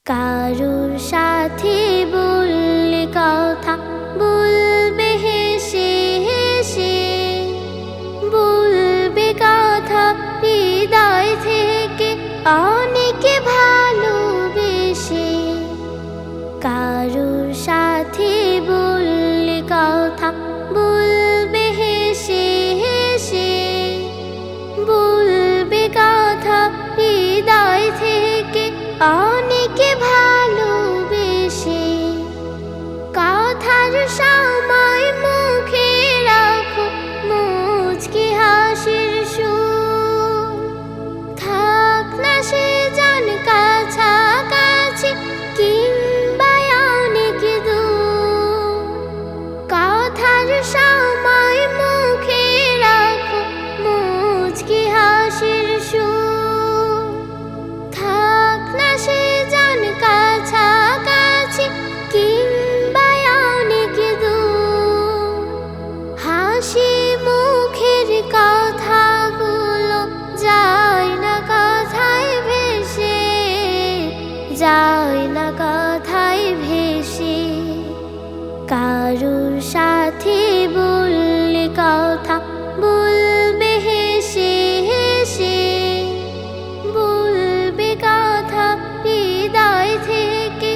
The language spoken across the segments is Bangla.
কারুর সাথে বললে কথা বলবে হেসে হেসে, বলবে কথা হৃদয় থেকে অনেকে ভালোবেসে। কারুর সাথে বললে কথা বলবে হেসে হেসে, বলবে কথা হৃদয় থেকে অনেকে ভালোবেসে। কথার সময় মুখে রাখো মুচকি হাসির সুর, থাক না সে জন কাছাকাছি কিংবা অনেক দূর। কথার সময় মুখে রাখো মুচকি হাসির সুর, থাক না সে জন কাছাকাছি কিংবা অনেক দূর। হাসি মুখের কথাগুলো যায় না কথায় ভেসে, যায় না কথায় ভেসে। কারুর সাথে বললে কথা বলবে হেসে হেসে, বলবে কথা হৃদয় থেকে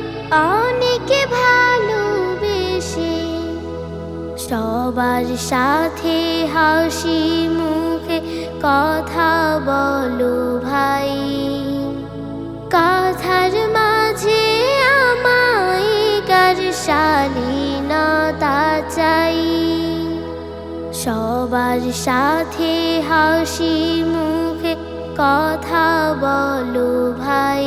অনেকে ভালোবেসে। সবার সাথে হাসি মুখে কথা বলো ভাই, কথার মাঝে আমায়িকার শালীনতা চাই। সবার সাথে হাসি মুখে কথা বলো ভাই।